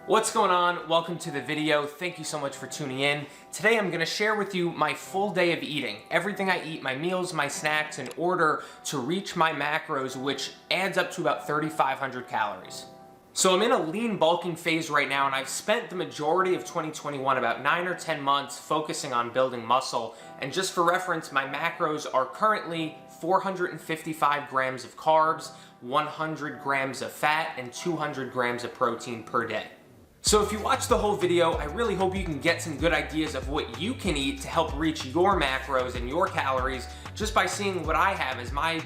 What's going on? Welcome to the video. Thank you so much for tuning in. Today I'm going to share with you my full day of eating. Everything I eat, my meals, my snacks, in order to reach my macros, which adds up to about 3,500 calories. So I'm in a lean bulking phase right now, and I've spent the majority of 2021, about 9 or 10 months, focusing on building muscle. And just for reference, my macros are currently 455 grams of carbs, 100 grams of fat, and 200 grams of protein per day. So if you watch the whole video, I really hope you can get some good ideas of what you can eat to help reach your macros and your calories just by seeing what I have as my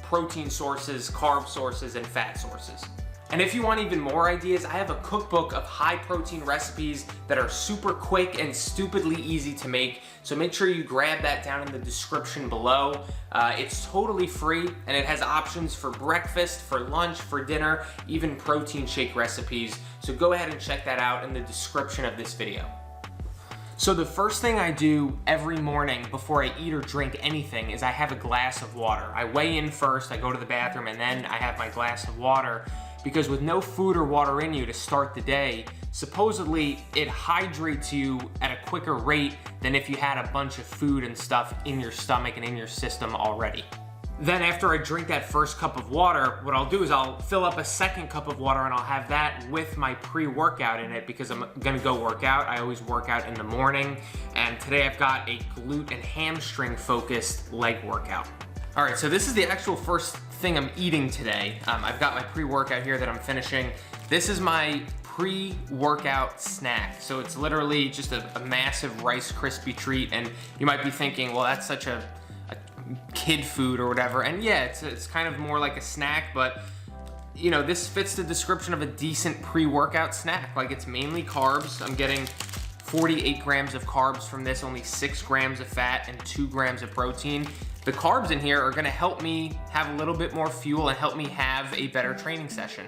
protein sources, carb sources, and fat sources. And if you want even more ideas, I have a cookbook of high protein recipes that are super quick and stupidly easy to make. So make sure you grab that down in the description below. It's totally free, and it has options for breakfast, for lunch, for dinner, even protein shake recipes. So go ahead and check that out in the description of this video. So the first thing I do every morning before I eat or drink anything is I have a glass of water. I weigh in first, I go to the bathroom, and then I have my glass of water. Because with no food or water in you to start the day, supposedly it hydrates you at a quicker rate than if you had a bunch of food and stuff in your stomach and in your system already. Then after I drink that first cup of water, what I'll do is I'll fill up a second cup of water, and I'll have that with my pre-workout in it because I'm gonna go work out. I always work out in the morning, and today I've got a glute and hamstring focused leg workout. All right, so this is the actual first thing I'm eating today. I've got my pre-workout here that I'm finishing. This is my pre-workout snack. So it's literally just a massive Rice Krispie treat, and you might be thinking, well, that's such a kid food or whatever. And yeah, it's kind of more like a snack, but you know, this fits the description of a decent pre-workout snack. Like, it's mainly carbs. I'm getting 48 grams of carbs from this, only 6 grams of fat and 2 grams of protein. The carbs in here are gonna help me have a little bit more fuel and help me have a better training session.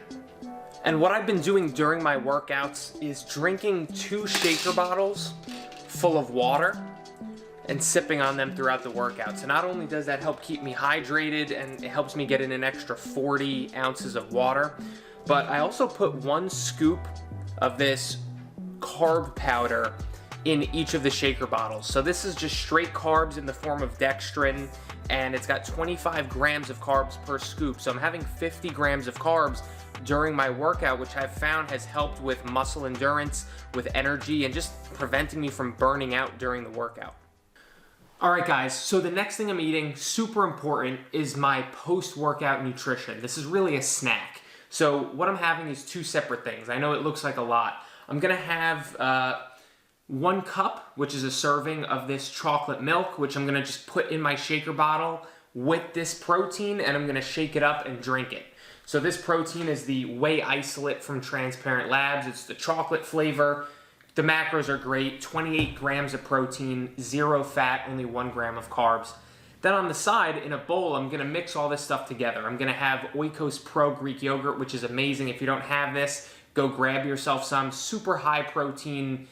And what I've been doing during my workouts is drinking 2 shaker bottles full of water and sipping on them throughout the workout. So not only does that help keep me hydrated and it helps me get in an extra 40 ounces of water, but I also put 1 scoop of this carb powder in each of the shaker bottles. So this is just straight carbs in the form of dextrin, and it's got 25 grams of carbs per scoop. So I'm having 50 grams of carbs during my workout, which I've found has helped with muscle endurance, with energy, and just preventing me from burning out during the workout. All right, guys, so the next thing I'm eating, super important, is my post-workout nutrition. This is really a snack. So what I'm having is 2 separate things. I know it looks like a lot. I'm gonna have 1 cup, which is a serving of this chocolate milk, which I'm gonna just put in my shaker bottle with this protein, and I'm gonna shake it up and drink it. So this protein is the whey isolate from Transparent Labs. It's the chocolate flavor. The macros are great, 28 grams of protein, 0 fat, only 1 gram of carbs. Then on the side, in a bowl, I'm gonna mix all this stuff together. I'm gonna have Oikos Pro Greek yogurt, which is amazing. If you don't have this, go grab yourself some. Super high protein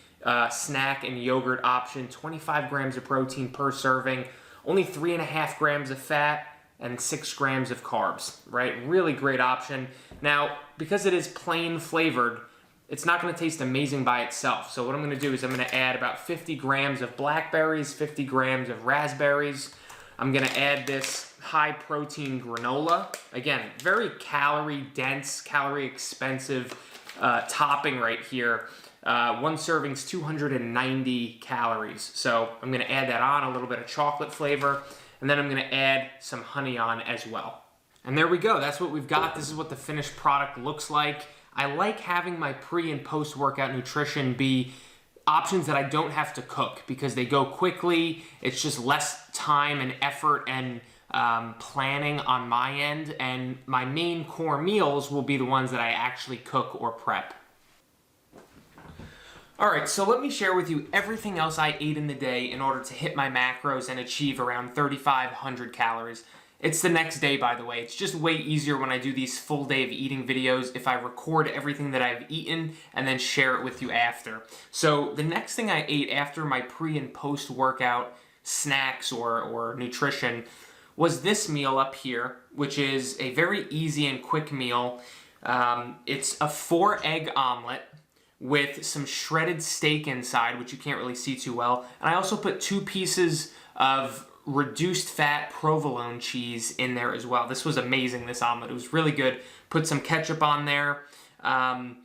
snack and yogurt option, 25 grams of protein per serving, only 3.5 grams of fat, and 6 grams of carbs, right? Really great option. Now, because it is plain flavored, it's not gonna taste amazing by itself. So what I'm gonna do is I'm gonna add about 50 grams of blackberries, 50 grams of raspberries. I'm gonna add this high protein granola. Again, very calorie dense, calorie expensive topping right here. 1 serving's 290 calories. So I'm gonna add that on, a little bit of chocolate flavor, and then I'm gonna add some honey on as well. And there we go, that's what we've got. This is what the finished product looks like. I like having my pre and post-workout nutrition be options that I don't have to cook because they go quickly. It's just less time and effort and planning on my end, and my main core meals will be the ones that I actually cook or prep. All right, so let me share with you everything else I ate in the day in order to hit my macros and achieve around 3,500 calories. It's the next day, by the way. It's just way easier when I do these full day of eating videos if I record everything that I've eaten and then share it with you after. So the next thing I ate after my pre and post workout snacks or nutrition was this meal up here, which is a very easy and quick meal. It's a 4-egg omelet with some shredded steak inside, which you can't really see too well. And I also put 2 pieces of reduced fat provolone cheese in there as well. This was amazing, this omelet. It was really good. Put some ketchup on there. And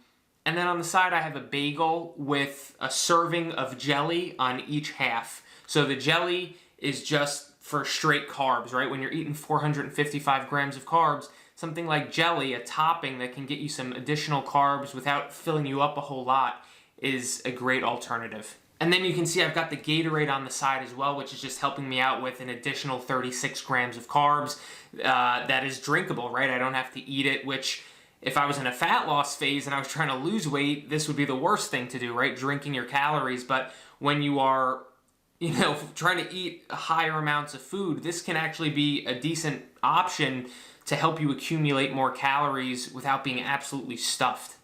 then on the side, I have a bagel with a serving of jelly on each half. So the jelly is just for straight carbs, right? When you're eating 455 grams of carbs, something like jelly, a topping that can get you some additional carbs without filling you up a whole lot, is a great alternative. And then you can see I've got the Gatorade on the side as well, which is just helping me out with an additional 36 grams of carbs that is drinkable, right? I don't have to eat it, which if I was in a fat loss phase and I was trying to lose weight, this would be the worst thing to do, right? Drinking your calories. But when you are, trying to eat higher amounts of food, this can actually be a decent option to help you accumulate more calories without being absolutely stuffed.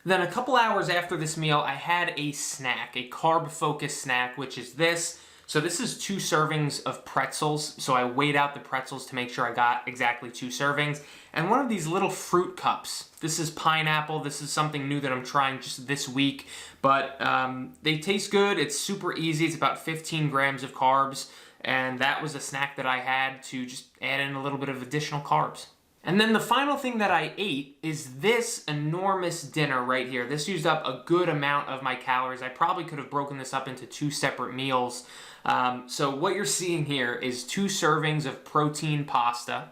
Then a couple hours after this meal, I had a snack, a carb-focused snack, which is this. So this is 2 servings of pretzels. So I weighed out the pretzels to make sure I got exactly 2 servings. And one of these little fruit cups. This is pineapple. This is something new that I'm trying just this week. But they taste good. It's super easy. It's about 15 grams of carbs. And that was a snack that I had to just add in a little bit of additional carbs. And then the final thing that I ate is this enormous dinner right here. This used up a good amount of my calories. I probably could have broken this up into 2 separate meals. So what you're seeing here is 2 servings of protein pasta,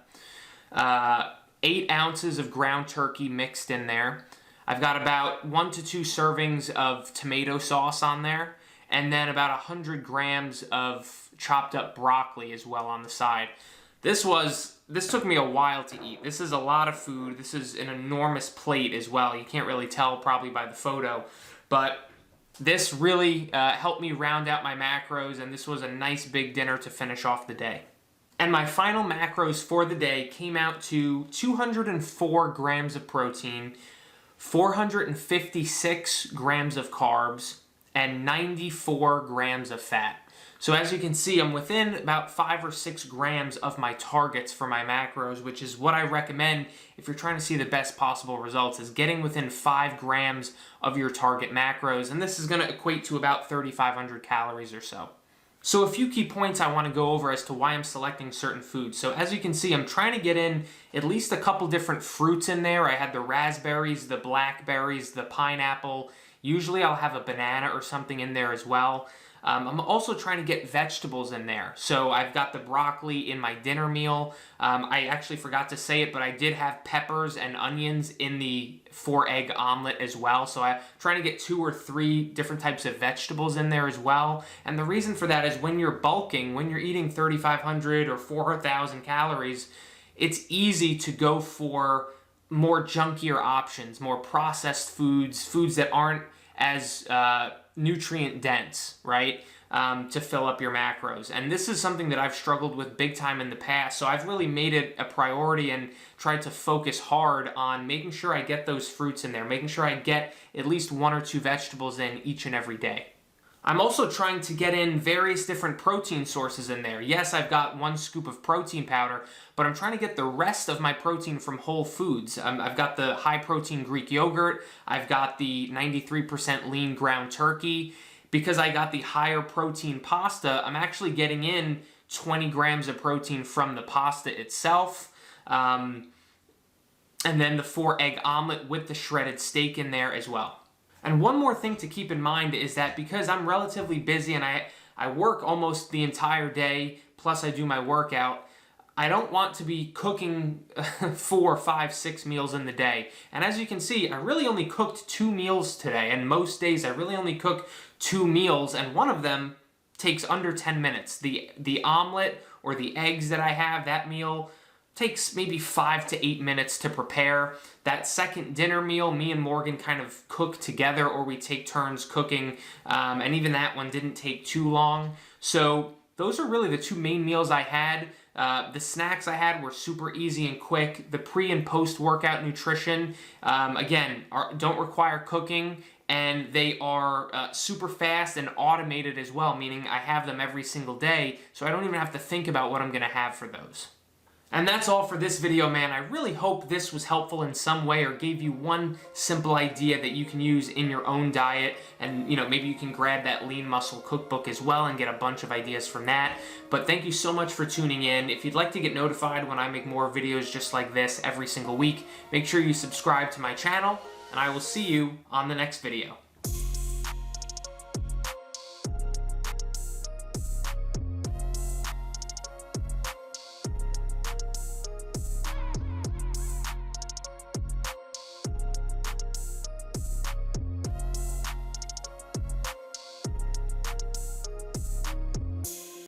8 ounces of ground turkey mixed in there. I've got about 1 to 2 servings of tomato sauce on there, and then about 100 grams of chopped up broccoli as well on the side. This took me a while to eat. This is a lot of food. This is an enormous plate as well. You can't really tell probably by the photo, but this really helped me round out my macros, and this was a nice big dinner to finish off the day. And my final macros for the day came out to 204 grams of protein, 456 grams of carbs, and 94 grams of fat. So as you can see, I'm within about 5 or 6 grams of my targets for my macros, which is what I recommend if you're trying to see the best possible results, is getting within 5 grams of your target macros. And this is going to equate to about 3,500 calories or so. So a few key points I want to go over as to why I'm selecting certain foods. So as you can see, I'm trying to get in at least a couple different fruits in there. I had the raspberries, the blackberries, the pineapple. Usually I'll have a banana or something in there as well. I'm also trying to get vegetables in there. So I've got the broccoli in my dinner meal. I actually forgot to say it, but I did have peppers and onions in the 4-egg omelet as well. So I'm trying to get 2 or 3 different types of vegetables in there as well. And the reason for that is when you're bulking, when you're eating 3,500 or 4,000 calories, it's easy to go for more junkier options, more processed foods, foods that aren't as nutrient dense, right, to fill up your macros. And this is something that I've struggled with big time in the past, so I've really made it a priority and tried to focus hard on making sure I get those fruits in there, making sure I get at least 1 or 2 vegetables in each and every day. I'm also trying to get in various different protein sources in there. Yes, I've got 1 scoop of protein powder, but I'm trying to get the rest of my protein from whole foods. I've got the high protein Greek yogurt. I've got the 93% lean ground turkey. Because I got the higher protein pasta, I'm actually getting in 20 grams of protein from the pasta itself. And then the 4-egg omelet with the shredded steak in there as well. And one more thing to keep in mind is that because I'm relatively busy and I work almost the entire day, plus I do my workout, I don't want to be cooking 4, 5, 6 meals in the day. And as you can see, I really only cooked 2 meals today, and most days I really only cook 2 meals, and one of them takes under 10 minutes. The omelet or the eggs that I have, that meal, takes maybe 5 to 8 minutes to prepare. That second dinner meal, me and Morgan kind of cook together, or we take turns cooking, and even that one didn't take too long. So those are really the 2 main meals I had. The snacks I had were super easy and quick. The pre and post workout nutrition, again, don't require cooking, and they are super fast and automated as well, meaning I have them every single day, so I don't even have to think about what I'm going to have for those. And that's all for this video, man. I really hope this was helpful in some way or gave you one simple idea that you can use in your own diet. And, maybe you can grab that Lean Muscle cookbook as well and get a bunch of ideas from that. But thank you so much for tuning in. If you'd like to get notified when I make more videos just like this every single week, make sure you subscribe to my channel, and I will see you on the next video.